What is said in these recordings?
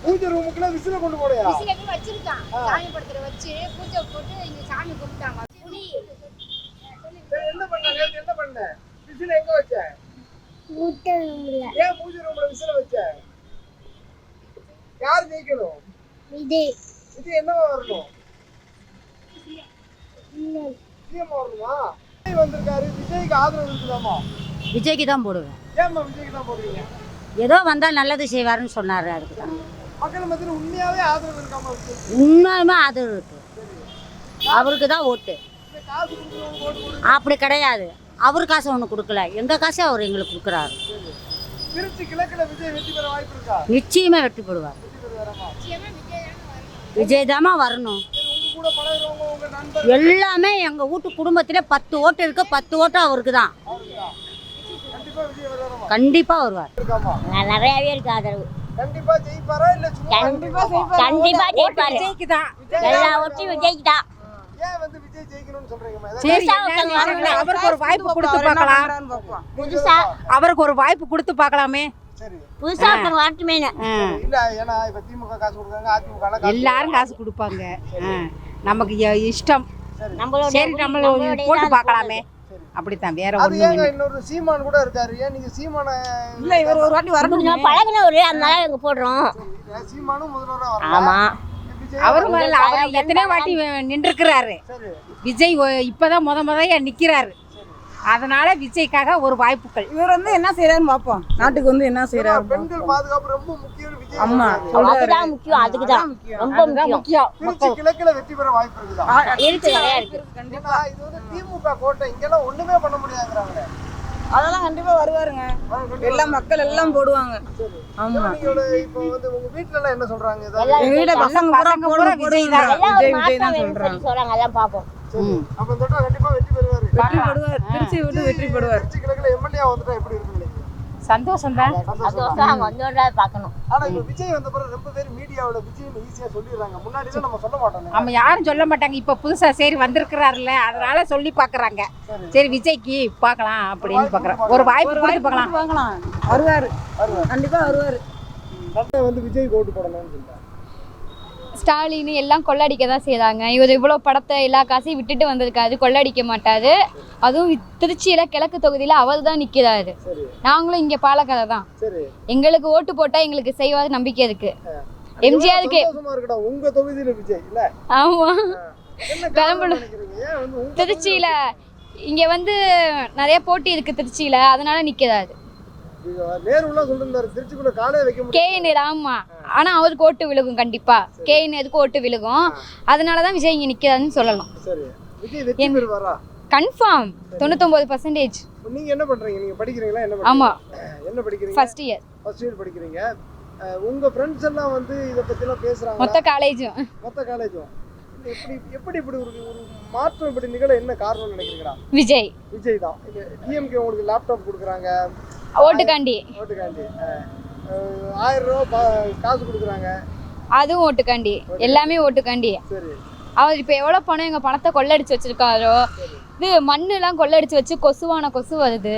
பூஜை ரூமுக்குள்ள விசில கொண்டு போறியா? விசில எங்க வச்சிருக்கான். சாமி படத்துல வச்சு பூஜை போட்டு இங்க சாமி கும்பிட்டாங்க. புலி. என்ன பண்ண? நேத்து என்ன பண்ண? விசில எங்க வச்ச? பூஜை ரூம்ல. ஏன் பூஜை ரூம்ல விசில வச்ச? யார் ஜெயிக்கணும்? விஜய். விஜய் என்னவா வரணும்? சிஎம் வரணுமா? விஜய் வந்திருக்காரு. விஜய்க்கு ஆதரவு இருக்குதாமா? விஜய்க்கு தான் போடுவேன். ஏம்மா விஜய்க்கு தான் போடுவீங்க? ஏதோ வந்தால் நல்லது செய்வாருன்னு சொன்னார். அதுக்கு தான் மக்கள் மத்தியில் உண்மையாவே ஆதரவு இருக்காமா? உண்மையுமே ஆதரவு இருக்கு. அவருக்கு தான் ஓட்டு. காசு கொடுக்குறவங்க ஓட்டு போடு. அப்படி கிடையாது. அவர் காசை ஒன்று கொடுக்கல, எங்கள் காசை அவர் எங்களுக்கு கொடுக்குறாரு. திருச்சி கிழக்குல விஜய் வெற்றி பெற வாய்ப்பு இருக்கா? நிச்சயமாக வெற்றி பெறுவார். வெற்றி பெறுவாராமா? விஜய் தாமா வரணும். உங்க கூட பழகுறவங்க உங்க நண்பர் எல்லாமே எங்கள் வீட்டு குடும்பத்திலே 10 ஓட்டு இருக்கு. 10 ஓட்டு அவருக்கு தான். கண்டிப்பா விஜய் வருவாராமா? கண்டிப்பாக வருவார். இருக்காமா? நிறையாவே இருக்கு ஆதரவு. கண்டிப்பா ஜெயிப்பாரா இல்ல சும்மா கண்டிப்பாக ஜெயிப்பார். விஜய்க்கு தான். எல்லா ஓட்டையும் விஜய்க்கு தான். ஏன் வந்து விஜய் ஜெயிக்கணும்னு சொல்றீங்கம்மா? அவருக்கு ஒரு வாய்ப்பு கொடுத்து பார்க்கலாம். புதுசா அவருக்கு ஒரு வாய்ப்பு கொடுத்து பார்க்கலாமே. சரி புதுசா வரட்டுமே. இல்ல ஏன்னா இப்ப திமுக காசு கொடுக்குறாங்க, அதிமுக எல்லாரும் காசு கொடுப்பாங்க. நமக்கு இஷ்டம். நம்மளோட சரி நம்மள போட்டு பார்க்கலாமே. அப்படித்தான், வேற அது ஒண்ணும் ஏங்க இன்னொரு சீமான் கூட இருக்காரு. ஏன் நீங்க சீமான இல்ல. இவர் ஒரு வாட்டி வரணும். பழகினவரு, அதனால எங்க போடுறோம். சீமானும் முதல்வரா வரலாம். ஆமா, அவரும் வரல. அவர் எத்தனை வாட்டி நின்றுக்கிறாரு. சரி விஜய் இப்பதான் முதையா நிக்கிறாரு. அதனால விஜய்க்காக ஒரு வாய்ப்புகள். இவர் வந்து என்ன செய்யறாருன்னு பாப்போம். நாட்டுக்கு வந்து என்ன செய்யறாரு. பெண்கள் பாதுகாப்பு ரொம்ப முக்கியம். விஜய் ஆமா அதுதான் முக்கியம். அதுக்குதான் ரொம்ப முக்கியம். திருச்சி கிழக்குல வெற்றி பெற வாய்ப்பு இருக்குதா? இருக்கு, நிறைய இருக்கு. கண்டிப்பா. இது வந்து திமுக கோட்டை, இங்கெல்லாம் ஒண்ணுமே பண்ண முடியாதுங்கறாங்களே. அதெல்லாம் கண்டிப்பா வருவாருங்க. எல்லா மக்கள் எல்லாம் போடுவாங்க. ஆமா. நீங்களோட இப்போ வந்து உங்க வீட்ல எல்லாம் என்ன சொல்றாங்க? எங்க வீட்ல பசங்க பூரா விஜய் தான் விஜய் தான் சொல்றாங்க. சொல்றாங்க, அதான் பாப்போம். அப்ப தொட்டா கண்டிப்பா வெற்றி பெறுவாரு. வெற்றி பெறுவார். திருச்சி விட்டு வெற்றி பெறுவார். திருச்சி கிழக்குல எம்எல்ஏ வந்துட்டா எப்படி இருக்கும் நினைக்கிறீங்க? சந்தோஷம் தான். சந்தோஷம். அவங்க வந்தோட பார்க்கணும். ஆனா இப்ப விஜய் வந்த பிறகு ரொம்ப பேர் மீடியாவோட விஜய்னு ஈஸியா சொல்லிடுறாங்க. முன்னாடி எல்லாம் நம்ம சொல்ல மாட்டோம். நம்ம யாரும் சொல்ல மாட்டாங்க. இப்ப புதுசா சரி வந்திருக்கிறாருல்ல, அதனால சொல்லி பாக்குறாங்க. சரி விஜய்க்கு பார்க்கலாம் அப்படின்னு பாக்குறோம். ஒரு வாய்ப்பு கொடுத்து பார்க்கலாம். வருவாரு, கண்டிப்பா வருவாரு. வந்து விஜய் ஓட்டு போடணும்னு சொல்றாங்க. ஸ்டாலின் எல்லாம் கொள்ளடிக்க தான் செய்தாங்க. இவர் இவ்வளோ படத்தை எல்லா காசையும் விட்டுட்டு வந்திருக்காரு, கொள்ளடிக்க மாட்டாரு. அதுவும் திருச்சியில கிழக்கு தொகுதியில அவர் தான் நிக்கிறாரு. நாங்களும் இங்க பாலக்கார தான். எங்களுக்கு ஓட்டு போட்டா எங்களுக்கு செய்வாரு நம்பிக்கை இருக்கு. எம்ஜிஆருக்கு உங்க தொகுதியில விஜய் இல்ல? ஆமா, பெரம்பலூர் திருச்சியில இங்க வந்து நிறைய போட்டி இருக்கு திருச்சியில, அதனால நிக்கிறாரு. கேஎன் ஆமா. ஆனா அவருக்கு ஓட்டு விழுகும் கண்டிப்பா. கேஎன் எதுக்கு ஓட்டு விழுகும், அதனாலதான் விஜய் இங்க நிக்கிறாருன்னு சொல்லலாம். கன்ஃபார்ம் 99%. நீங்க என்ன பண்றீங்க? நீங்க படிக்கிறீங்களா? என்ன ஆமா, என்ன படிக்கிறீங்க? ஃபர்ஸ்ட் இயர் படிக்கிறீங்க. உங்க ஃப்ரெண்ட்ஸ் எல்லாம் வந்து இத பத்தி எல்லாம் பேசுறாங்க. மொத்த காலேஜும் எப்படி இப்படி ஒரு மாற்றம் இப்படி நிகழ என்ன காரணம்னு நினைக்கிறீங்களா? விஜய் தான். டிஎம்கே உங்களுக்கு லேப்டாப் கொடுக்குறாங்க ஓட்டுக்காண்டி. 1000 ரூபாய் காசு கொடுக்குறாங்க, அதுவும் ஓட்டுக்காண்டி. எல்லாமே ஓட்டுக்காண்டி. சரி. அவர் இப்ப எவ்வளவு பணம் எங்க பணத்தை கொள்ளடிச்சு வச்சிருக்காரோ. இது மண்ணு எல்லாம் கொள்ளடிச்சு வச்சு கொசு வருது.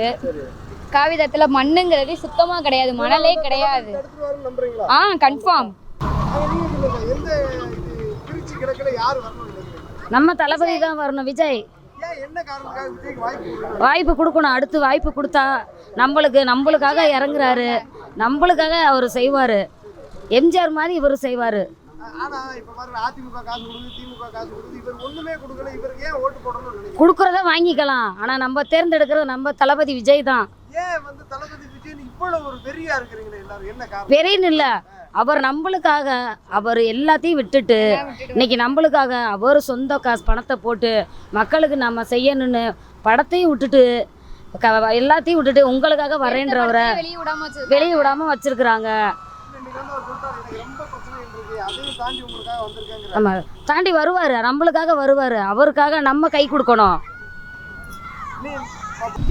காவிதத்துல மண்ணுங்கிறது சுத்தமா கிடையாது, மணலே கிடையாது. கன்ஃபார்ம். நம்ம தளபதி தான் வரணும். விஜய் வாய்ப்பு கொடுக்கணும். அடுத்து வாய்ப்பு கொடுத்தா நம்மளுக்காக இறங்குறாரு. நம்மளுக்காக அவர் செய்வார். எம்ஜிஆர் மாதிரி இவர் செய்வார். கொடுக்கறத வாங்கிக்கலாம். ஆனா நம்ம தேர்ந்தெடுக்கிறது நம்ம தளபதி விஜய் தான். பெரியன்னு இல்ல, அவர் நம்மளுக்காக அவர் எல்லாத்தையும் விட்டுட்டு இன்னைக்கு நம்மளுக்காக அவர் சொந்த காசு பணத்தை போட்டு மக்களுக்கு நம்ம செய்யணும்னு படத்தையும் விட்டுட்டு எல்லாத்தையும் விட்டுட்டு உங்களுக்காக வரேன்றவரை வெளியே விடாம வச்சிருக்கிறாங்க. நம்ம தாண்டி வருவாரு, நம்மளுக்காக வருவாரு. அவருக்காக நம்ம கை கொடுக்கணும்.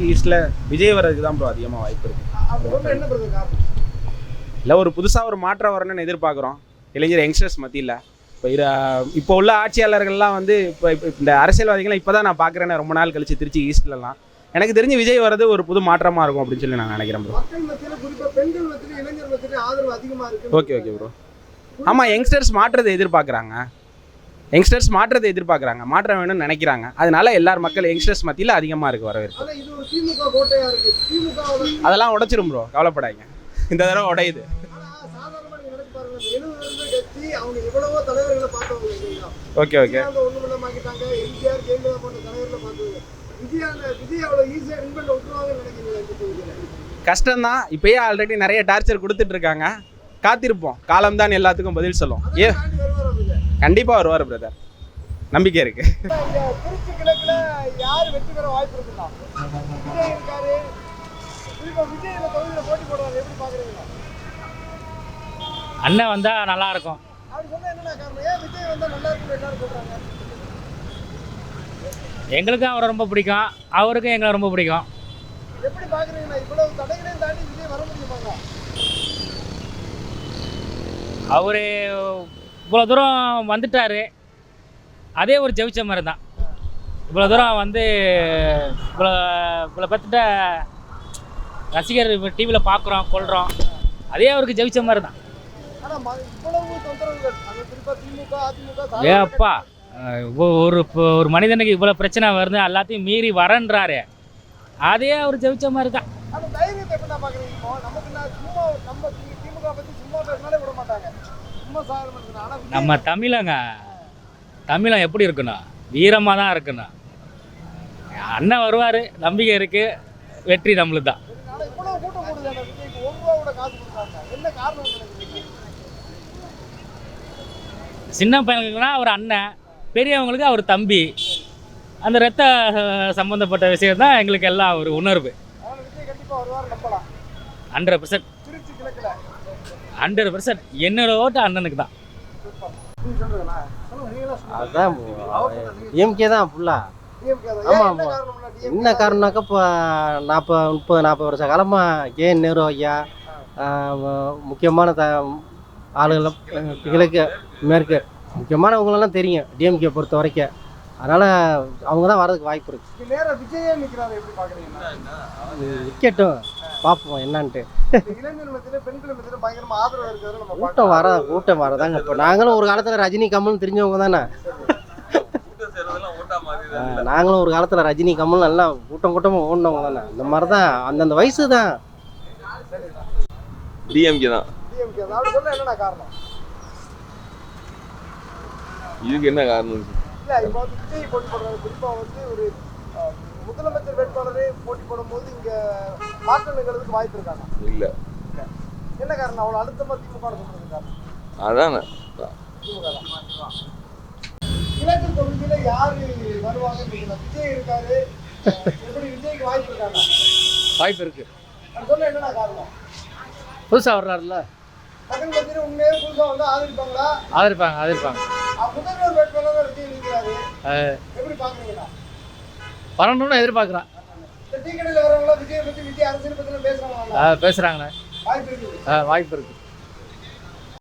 ஈஸ்ட்ல விஜய் வர்றதுக்கு தான் ப்ரோ அதிகமாக வாய்ப்பு இருக்கு. இல்லை, ஒரு புதுசாக ஒரு மாற்றம் வரணும்னு எதிர்பார்க்குறோம் இளைஞர் யங்ஸ்டர்ஸ் மத்தியில். இப்போ உள்ள ஆட்சியாளர்கள்லாம் வந்து இப்போ இந்த அரசியல்வாதிகள்லாம் இப்போ தான் நான் பார்க்குறேன்னு ரொம்ப நாள் கழிச்சு திருச்சி ஈஸ்ட்லலாம் எனக்கு தெரிஞ்சு விஜய் வர்றது ஒரு புது மாற்றமாக இருக்கும் அப்படின்னு சொல்லி நான் நினைக்கிறேன் ப்ரோ. மக்கள் மத்தியில குறிப்பா பெண்கள் மத்தியில இளைஞர் மத்தியில ஆதரவு அதிகமா இருக்கு. Okay bro. ஆமாம், யங்ஸ்டர்ஸ் மாற்றத்தை எதிர்பார்க்குறாங்க. மாற்றம் வேணும்னு நினைக்கிறாங்க. அதனால எல்லார் மக்கள் யங்ஸ்டர்ஸ் மத்தியில் அதிகமாக இருக்குது வரவேற்பு. ஆனா இது ஒரு திமுக கோட்டையா இருக்கு. திமுக அதெல்லாம் உடைச்சிரும் ப்ரோ, கவலைப்படாதீங்க. இந்த தடவை உடையுது. சாதாரணமா நீங்க நினைச்சு பாருங்க, 70 வருஷ கட்சி அவங்க எவ்வளவோ தலைவர்களை பார்த்தவங்க இல்லைங்களா? ஓகே. ஒண்ணுமில்லமாக்கிட்டாங்க. எம்ஜிஆர் ஜெயலலிதா போன்ற தலைவர்களை பார்த்தவங்க. விஜய் அவ்வளவு ஈஸியா வின் பண்ண விட்டுருவாங்கன்னு நினைக்கிறீங்க? கஷ்டம்தான். இப்பயே ஆல்ரெடி நிறைய டார்ச்சர் கொடுத்துட்டு இருக்காங்க. காத்திருப்போம், காலம்தான் எல்லாத்துக்கும் பதில் சொல்லும். கண்டிப்பாக வருவார் பிரதர், நம்பிக்கை இருக்கு. திருச்சி கிழக்குல யார் வெற்றி பெற வாய்ப்பு இருக்குன்னா? விஜய் இருக்காரு. குறிப்பா விஜய் இந்த தொகுதியில போட்டி போடுவார், எப்படி பாக்குறீங்க? அண்ணன் வந்தா நல்லா இருக்கும். அப்படி சொன்னா என்னன்னா காரணம்? ஏன் விஜய் வந்தா நல்லா இருக்கும் எல்லாரும் சொல்றாங்க? எங்களுக்கும் அவரை ரொம்ப பிடிக்கும், அவருக்கும் எங்களை ரொம்ப பிடிக்கும். எப்படி பாக்குறீங்கன்னா இவ்வளவு தடைகளையும் தாண்டி விஜய் வர முடியுமாங்க? அவர் இவ்வளோ தூரம் வந்துட்டார், அதே ஒரு ஜெயிச்ச மாதிரி தான். இவ்வளோ தூரம் வந்து இவ்வளோ பற்றிட்ட ரசிகர் டிவியில் பார்க்குறோம் கொள்கிறோம், அதே அவருக்கு ஜெயிச்ச மாதிரி தான். ஏப்பா, ஒரு மனிதனுக்கு இவ்வளோ பிரச்சனை வருது, எல்லாத்தையும் மீறி வரன்றாரு, அதே அவர் ஜெயிச்ச மாதிரி தான். நம்ம தமிழன் எப்படி இருக்கணும்? வீரமாக தான் இருக்கணும். அண்ணன் வருவார், நம்பிக்கை இருக்கு, வெற்றி நம்மளுக்கு தான். சின்ன பையனுக்குனா அவர் அண்ணன், பெரியவங்களுக்கு அவர் தம்பி. அந்த ரத்த சம்பந்தப்பட்ட விஷயம் தான் எங்களுக்கு எல்லாம் ஒரு உணர்வு. 100% என்னோட ஓட்டு அண்ணனுக்கு தான். அதான் டிஎம்கே தான் ஃபுல்லாக. ஆமாம், என்ன காரணம்னாக்கா இப்போ 30-40 வருஷ காலமாக கேஎன் நேரு ஐயா முக்கியமான ஆளுகள் கிழக்கு மேற்கு முக்கியமானவங்களெல்லாம் தெரியும் டிஎம்கே பொறுத்த வரைக்கும். அதனால் அவங்க தான் வரதுக்கு வாய்ப்பு இருக்குது. நிற்கட்டும், பார்ப்போம் என்னான்ட்டு. கூட்டம் வரதாங்க. இப்போ நாங்களும் ஒரு காலத்தில் ரஜினி கமல்னு தெரிஞ்சவங்க தானே. நாங்களும் ஒரு காலத்தில் ரஜினி கமல் நல்லா கூட்டமாக ஓடினவங்க தானே. இந்த மாதிரி தான் அந்தந்த வயசு தான். டிஎம்கே தான். இதுக்கு என்ன காரணம்? முதலமைச்சர் வேட்பாளரே போட்டி போடும்போது இங்க மாற்றம் நிகழ்றதுக்கு வாய்ப்பு இருக்காங்க. இல்ல. என்ன காரணம்? அவ்வளவு அழுத்தமா திமுக சொல்றது காரணம் அதானே. கிழக்கு தொகுதியில யாரு வருவாங்க? விஜய் இருக்காரு, எப்படி விஜய்க்கு வாய்ப்பு இருக்காங்க? வாய்ப்பு இருக்கு. சொன்ன என்னன்னா காரணம்? புதுசாக வர்றாருல்ல, மக்கள் மத்தியில உண்மையே புதுசா வந்து ஆதரிப்பாங்களா? ஆதரிப்பாங்க. முதல்வர் வேட்பாளர் விஜய் இருக்கிறாரு, எப்படி பாக்குறீங்களா? வரணும்னு எதிர்பார்க்குறான். டீ கடையில் வரவங்களா விஜய் பத்தி, விஜய் அரசியல் பத்தி பேசுறாங்களா? பேசுகிறாங்கண்ணே. வாய்ப்பு இருக்கு. வாய்ப்பு இருக்கு.